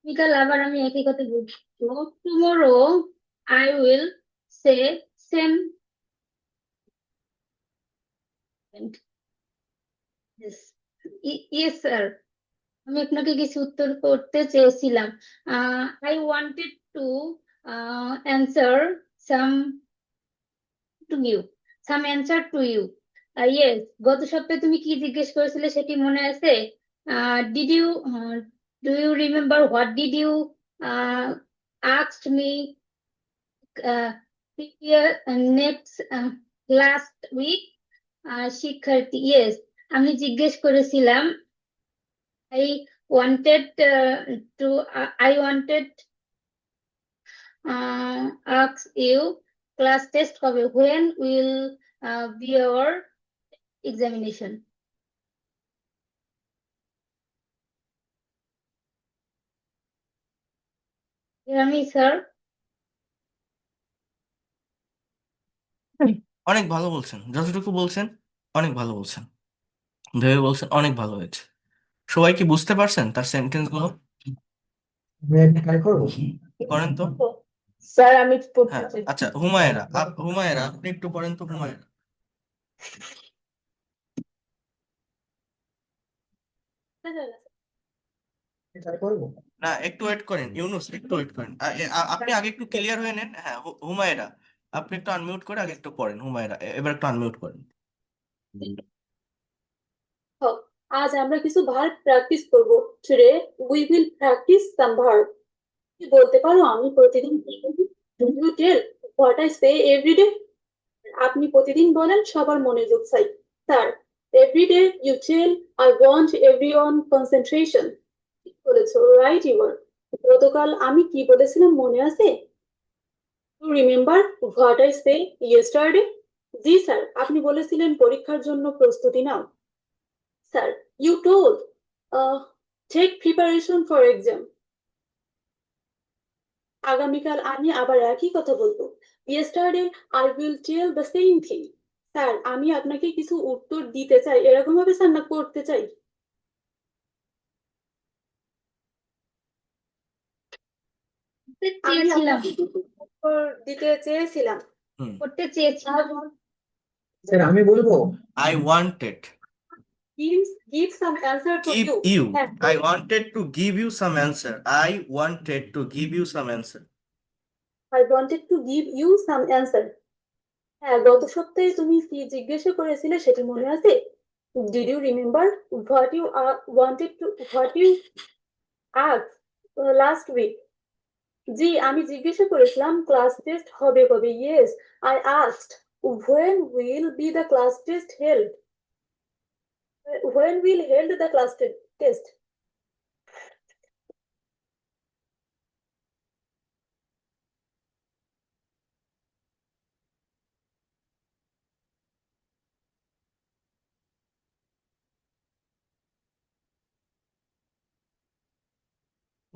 বিকাল আবার আমি একই কথা বলবো। Tomorrow I will say same. Yes, sir. আমি আপনাকে কিছু উত্তর করতে চেয়েছিলাম। I wanted to answer some answer to you. Yes, গত সপ্তাহে তুমি কি জিজ্ঞেস করেছিলে সেটি মনে আছে? Did you do you remember what did you asked me next last week? শিক্ষার্থী, yes, আমি জিজ্ঞেস করেছিলাম I wanted ask you class test কবে? When will be our examination? আমি স্যার অনেক ভালো বলছেন, যতটুকু বলছেন অনেক ভালো বলছেন, ভেবে বলছেন, অনেক ভালো হয়েছে। সবাই কি বুঝতে পারছেন তার সেন্টেন্স গুলো? আমি একটা ট্রাই করবো। করেন তো। স্যার আমি হ্যাঁ, আচ্ছা, হুমায়রা, হুমায়রা আপনি একটু করেন তো, হুমায়রা। ট্রাই করবো। না, একটু ওয়েট করেন, ইউনুস একটু ওয়েট করেন। আপনি আগে একটু ক্লিয়ার হয়ে নেন। হ্যাঁ, হুমায়রা আপনি একটু আনমিউট করে আগে একটু পড়েন। হুমায়রা, এবার একটু আনমিউট করেন। আজ আমরা কিছু ভার্ব প্র্যাকটিস করব। Today we will practice some verb. কি বলতে পারো আমি প্রতিদিন কি করি? Do you tell what I say everyday? আপনি প্রতিদিন বলেন, সবার মনোযোগ চাই। Sir, everyday you tell I want everyone concentration. ঠিক বলেছো, রাইট ইউ আর। গতকাল আমি কি বলেছিলাম মনে আছে? To remember what I say yesterday? জি স্যার, আপনি বলেছিলেন পরীক্ষার জন্য প্রস্তুতি নাও। Sir, you told take preparation for exam. আগামীকাল আমি আবার একই কথা বলবো। Yesterday I will tell the same thing. Sir, আমি আপনাকে কিছু উত্তর দিতে চাই, এরকম ভাবে স্যার না করতে চাই। আমি চেয়েছিলাম, আপনাকে কিছু উত্তর দিতে চেয়েছিলাম। করতে চেয়েছিলাম। স্যার আমি বলবো। I wanted Give some answer to give you. you হ্যাঁ, I wanted to give you some answer. I wanted to give you some answer. I wanted to give you some answer. হ্যাঁ, গত সপ্তাহে তুমি কি জিজ্ঞাসা করেছিলে সেটা মনে আছে? Did you remember what you asked last week? জি, আমি জিজ্ঞাসা করেছিলাম ক্লাস টেস্ট হবে কবে? Yes, I asked when will be the class test held? When will held the class test?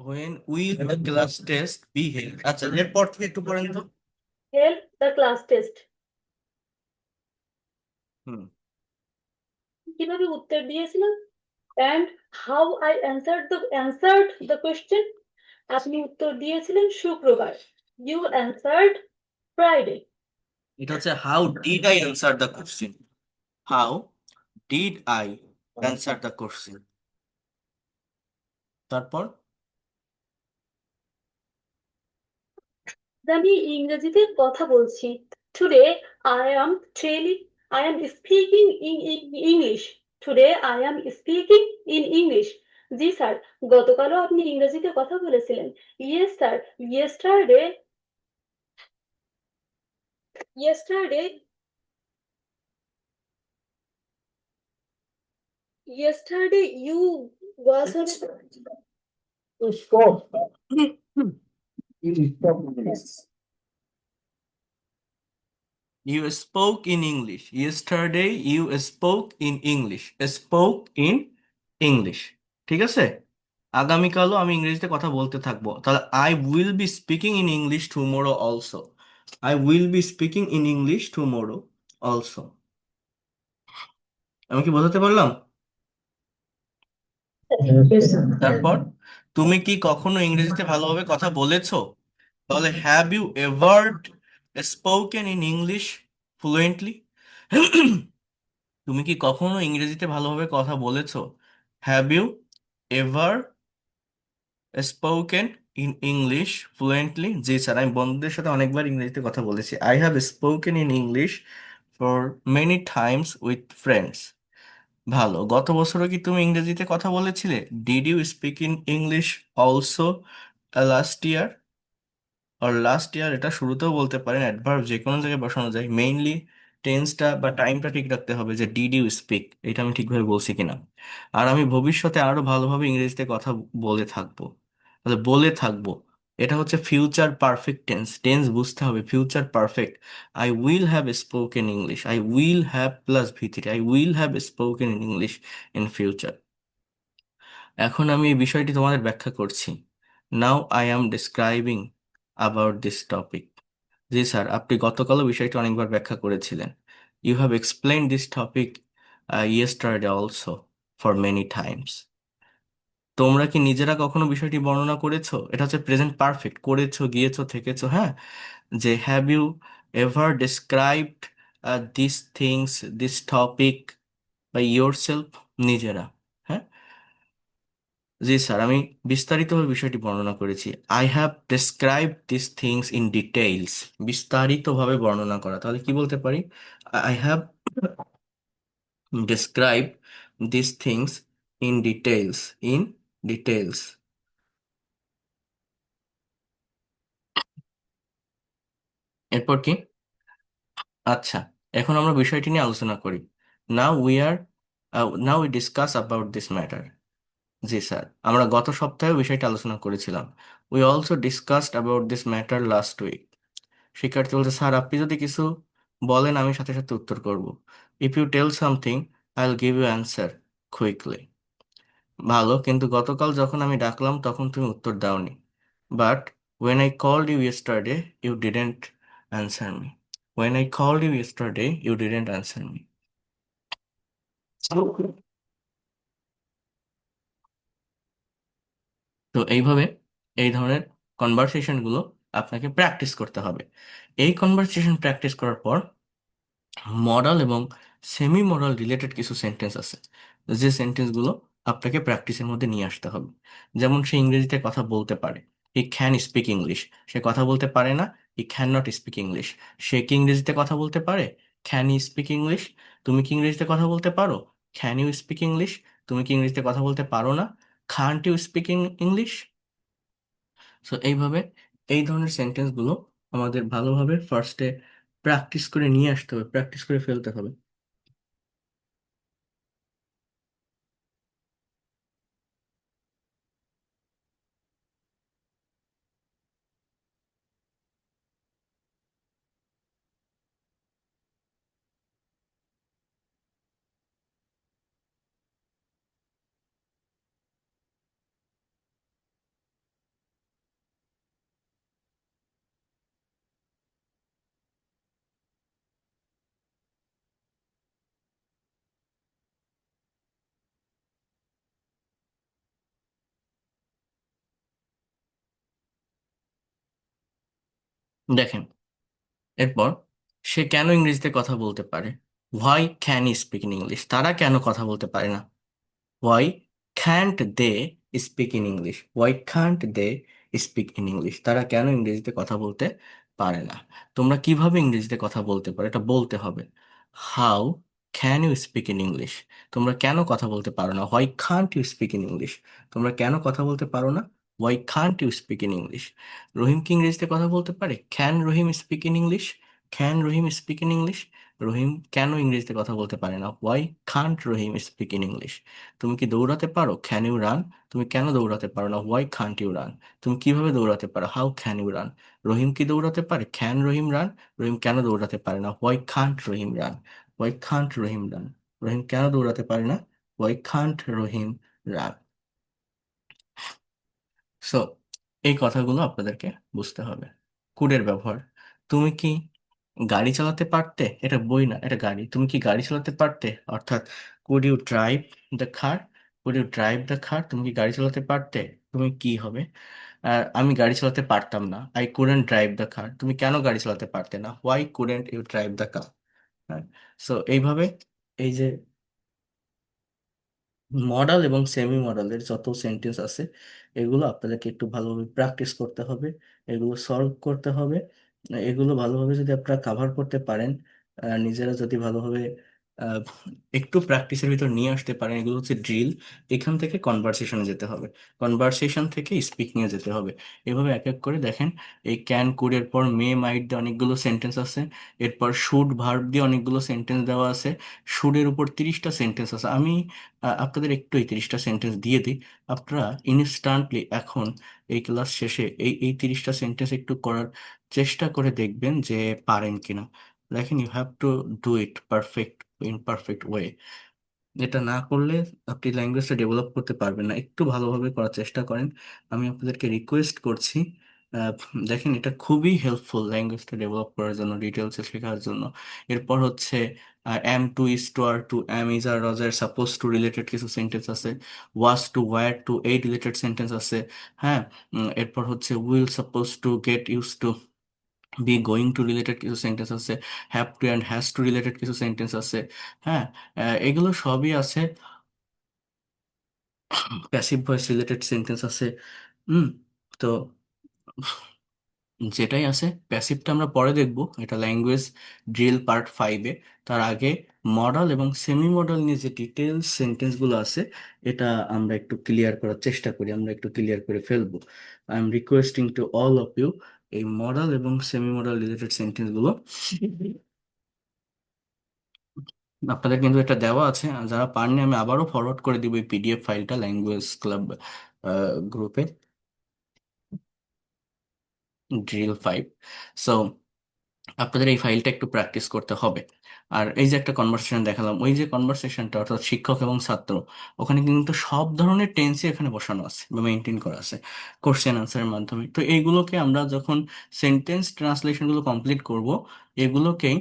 when will the class test be held? আচ্ছা, এরপর থেকে একটু পড়েন তো। Held the class test. হুম কিভাবে উত্তর দিয়েছিলাম? And how I answered the question? আপনি উত্তর দিয়েছিলেন শুক্রবার. You answered Friday. এটা হচ্ছে how did I answer the question? How did I answer the question? তারপর আমি ইংরেজিতে কথা বলছি. Today I am speaking in English. Today I am speaking in English. G sir, গতকালও আপনি ইংরেজিতে কথা বলেছিলেন. Yes sir, yesterday you was on Stop. Stop this. you spoke in English. Yesterday you spoke in English. Spoke in English. ঠিক আছে? আগামীকালও আমি ইংরেজিতে কথা বলতে থাকবো। তাহলে I will be speaking in English tomorrow also. I will be speaking in English tomorrow also. আমি কি বোঝাতে পারলাম? Yes, sir. তারপর তুমি কি কখনো ইংরেজিতে ভালোভাবে কথা বলেছো? তাহলে have you ever spoken in English fluently? তুমি কি কখনো ইংরেজিতে ভালোভাবে কথা বলেছো? Have you ever spoken in English fluently? জি স্যার, আমি বন্ধুদের সাথে অনেকবার ইংরেজিতে কথা বলেছি। I have spoken in English for many times with friends. ভালো, গত বছরও কি তুমি ইংরেজিতে কথা বলেছিলে? Did you speak in English also last year? আর লাস্ট ইয়ার এটা শুরুতেও বলতে পারেন, অ্যাডভার্ব যে কোনো জায়গায় বসানো যায়। মেইনলি টেন্সটা বা টাইমটা ঠিক রাখতে হবে যে ডিড ইউ স্পিক, এটা আমি ঠিকভাবে বলছি কিনা। আর আমি ভবিষ্যতে আরো ভালোভাবে ইংরেজিতে কথা বলে থাকবো। তাহলে বলে থাকবো, এটা হচ্ছে ফিউচার পারফেক্ট টেন্স। টেন্স বুঝতে হবে, future perfect. I will have spoken English, I will have plus ভি3, I will have spoken in English in future. এখন আমি এই বিষয়টি তোমাদের ব্যাখ্যা করছি। Now I am describing about this topic. জি স্যার, আপনি গতকালও বিষয়টি অনেকবার ব্যাখ্যা করেছিলেন। You have explain this topic yesterday also for many times. তোমরা কি নিজেরা কখনো বিষয়টি বর্ণনা করেছো? এটা হচ্ছে প্রেজেন্ট পারফেক্ট, করেছো, গিয়েছো, থেকেছো। হ্যাঁ, যে have you ever described this things, this topic by yourself? নিজেরা। হ্যাঁ জি স্যার, আমি বিস্তারিতভাবে বিষয়টি বর্ণনা করেছি। I have describe this things in details. বিস্তারিতভাবে বর্ণনা করা, তাহলে কি বলতে পারি? I have describe this things in details. In details. এরপর কি? আচ্ছা, এখন আমরা বিষয়টি নিয়ে আলোচনা করি। Now we discuss about this matter. জি স্যার, আমরা গত সপ্তাহে বিষয়টা আলোচনা করেছিলাম। We also discussed about this matter last week. শিক্ষার্থী বলছে, স্যার আপনি যদি কিছু বলেন আমি সাথে সাথে উত্তর করব। If you tell something I will give you answer quickly. ভালো, কিন্তু গতকাল যখন আমি ডাকলাম তখন তুমি উত্তর দাওনি। But when I called you yesterday you didn't answer me. When I called you yesterday you didn't answer me. তো এইভাবে এই ধরনের কনভারসেশনগুলো আপনাকে প্র্যাকটিস করতে হবে। এই কনভারসেশন প্র্যাকটিস করার পর মডাল এবং সেমি মডাল রিলেটেড কিছু সেন্টেন্স আছে, যে সেন্টেন্সগুলো আপনাকে প্র্যাকটিসের মধ্যে নিয়ে আসতে হবে। যেমন সে ইংরেজিতে কথা বলতে পারে, হি ক্যান স্পিক ইংলিশ। সে কথা বলতে পারে না, he can not speak English. সে কি ইংরেজিতে কথা বলতে পারে? Can you speak English? তুমি কি ইংরেজিতে কথা বলতে পারো? Can you speak English? তুমি কি ইংরেজিতে কথা বলতে পারো না? Can't you speak English? So এইভাবে এই ধরনের সেন্টেন্সগুলো আমাদের ভালোভাবে ফার্স্টে প্র্যাকটিস করে নিয়ে আসতে হবে, প্র্যাকটিস করে ফেলতে হবে। দেখেন, এরপর সে কেন ইংরেজিতে কথা বলতে পারে? Why can he speak in English? তারা কেন কথা বলতে পারে না? Why can't they speak in English? Why can't they speak in English? তারা কেন ইংরেজিতে কথা বলতে পারে না? তোমরা কিভাবে ইংরেজিতে কথা বলতে পারো এটা বলতে হবে। How can you speak in English? তোমরা কেন কথা বলতে পারো না? Why can't you speak in English? তোমরা কেন কথা বলতে পারো না? Why can't you speak in English? Rahim কি ইংরেজিতে কথা বলতে পারে? Can Rahim speak in English? Can Rahim speak in English? Rahim কেন ইংরেজিতে কথা বলতে পারে না? Why can't Rahim speak in English? তুমি কি দৌড়াতে পারো? Can you run? তুমি কেন দৌড়াতে পারো না? Why can't you run? তুমি কিভাবে দৌড়াতে পারো? How can you run? Rahim কি দৌড়াতে পারে? Can Rahim run? রহিম কেন দৌড়াতে পারে না? Why can't Rahim run? Why can't Rahim run? Rahim কেন দৌড়াতে পারে না? Why can't Rahim run? So এই কথাগুলো আপনাদেরকে বুঝতে হবে। কুডের ব্যবহার, তুমি কি গাড়ি চালাতে পারতে? এটা বই না, এটা গাড়ি। তুমি কি গাড়ি চালাতে পারতে? অর্থাৎ could you drive the car? Could you drive the car? তুমি কি গাড়ি চালাতে পারতে? তুমি কি হবে? আর আমি গাড়ি চালাতে পারতাম না, I couldn't drive the car. তুমি কেন গাড়ি চালাতে পারতে না? Why couldn't you drive the car? হ্যাঁ, সো এইভাবে এই যে মডাল এবং সেমি মডালের যত সেন্টেন্স আছে এগুলো আপনাদেরকে একটু ভালোভাবে প্র্যাকটিস করতে হবে, এগুলো সলভ করতে হবে। এগুলো ভালোভাবে যদি আপনারা কাভার করতে পারেন, নিজেরা যদি ভালোভাবে আহ, একটু প্র্যাকটিসের ভিতর নিয়ে আসতে পারেন, এগুলো হচ্ছে ড্রিল। এখান থেকে কনভারসেশনে যেতে হবে, কনভারসেশন থেকে স্পিকিং এ যেতে হবে। এভাবে এক এক করে দেখেন, এই ক্যান কুড এর পর মে মাইট দিয়ে অনেকগুলো সেন্টেন্স আছে, এরপর শুড ভার্ব দিয়ে অনেকগুলো সেন্টেন্স দেওয়া আছে, শুডের উপর 30টা সেন্টেন্স আছে। আমি আপনাদের একটু এই 30টা সেন্টেন্স দিয়ে দিই, আপনারা ইনস্ট্যান্টলি এখন এই ক্লাস শেষে এই 30টা সেন্টেন্স একটু করার চেষ্টা করে দেখবেন যে পারেন কিনা। দেখেন, you have to do it perfect, in perfect way. এটা না করলে আপনি ল্যাঙ্গুয়েজটা ডেভেলপ করতে পারবেন না। একটু ভালোভাবে করার চেষ্টা করেন, আমি আপনাদেরকে রিকোয়েস্ট করছি। আহ, দেখেন, এটা খুবই হেল্পফুল ল্যাঙ্গুয়েজটা ডেভেলপ করার জন্য, ডিটেলসে শেখার জন্য। এরপর হচ্ছে am to, is to, are to, am, is, are, was, আর, সাপোজ টু রিলেটেড কিছু সেন্টেন্স আছে, ওয়াজ টু, ওয়্যার টু এই রিলেটেড সেন্টেন্স আছে। হ্যাঁ, এরপর হচ্ছে will, supposed to, get used to, be going to related কিছু সেন্টেন্স আছে, have to and has to related কিছু সেন্টেন্স আছে। হ্যাঁ, এগুলো সবই আছে। প্যাসিভ ভয়েস রিলেটেড সেন্টেন্স আছে। হুম, তো যেটাই আছে প্যাসিভটা আমরা পরে দেখব, এটা ল্যাঙ্গুয়েজ ড্রিল পার্ট 5-এ। তার আগে মডাল এবং সেমি মডাল নিয়ে যে ডিটেলস সেন্টেন্সগুলো আছে এটা আমরা একটু ক্লিয়ার করার চেষ্টা করি, আমরা একটু ক্লিয়ার করে ফেলবো। I am requesting to all of you, এই মডাল এবং সেমি মডাল রিলেটেড সেন্টেন্সগুলো আপনাদের কিন্তু এটা দেওয়া আছে, আর যারা পাননি আমি আবারও ফরওয়ার্ড করে দিব এই পিডিএফ ফাইলটা ল্যাঙ্গুয়েজ ক্লাব গ্রুপে, ড্রিল 5। সো আপনাদের এই ফাইলটা একটু প্র্যাকটিস করতে হবে। আর এই যে একটা কনভারসেশন দেখালাম, ওই যে কনভারসেশনটা অর্থাৎ শিক্ষক এবং ছাত্র, ওখানে কিন্তু সব ধরনের টেন্সই এখানে বসানো আছে বা মেনটেন করা আছে কোশ্চেন আনসারের মাধ্যমে। তো এইগুলোকে আমরা যখন সেন্টেন্স ট্রান্সলেশনগুলো কমপ্লিট করব, এগুলোকেই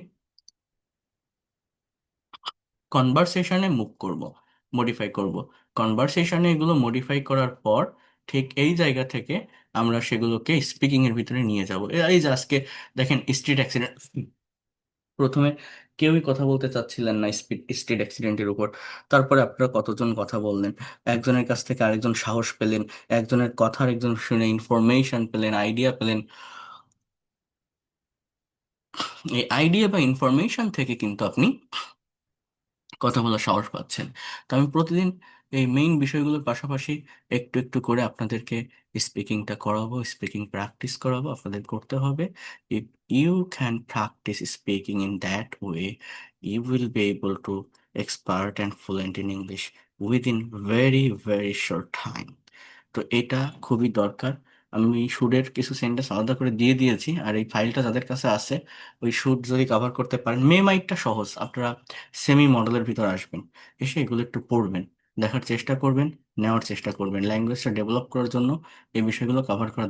কনভারসেশনে মুভ করব, মডিফাই করব। কনভারসেশনে এগুলো মডিফাই করার পর ঠিক এই জায়গা থেকে আমরা সেগুলোকে স্পিকিং এর ভিতরে নিয়ে যাব। এই যে আজকে দেখেন স্ট্রিট অ্যাক্সিডেন্ট, প্রথমে কেউই কথা বলতে চাচ্ছিলেন না স্ট্রিট অ্যাক্সিডেন্টের উপর, তারপরে আপনারা কতজন কথা বললেন, একজনের কাছ থেকে আরেকজন সাহস পেলেন, একজনের কথা আরেকজন শুনে ইনফরমেশন পেলেন, আইডিয়া পেলেন। এই আইডিয়া বা ইনফরমেশন থেকে কিন্তু আপনি কথা বলার সাহস পাচ্ছেন। তো আমি প্রতিদিন এই মেইন বিষয়গুলোর পাশাপাশি একটু একটু করে আপনাদেরকে স্পিকিংটা করাবো, স্পিকিং প্র্যাকটিস করাবো। আপনাদের করতে হবে, if you can practice speaking in that way, you will be able to expert and fluent in English within very very short time. তো এটা খুবই দরকার। আমি শুডের কিছু সেন্টেন্স আলাদা করে দিয়ে দিয়েছি, আর এই ফাইলটা যাদের কাছে আছে ওই শুড যদি কভার করতে পারেন, মেমাইটটা সহজ, আপনারা সেমি মডেলের ভিতর আসবেন, এসে এগুলো একটু পড়বেন, দেখার চেষ্টা করবেন, নেওয়ার চেষ্টা করবেন। ল্যাঙ্গুয়েজটা ডেভেলপ করার জন্য এই বিষয়গুলো কভার করা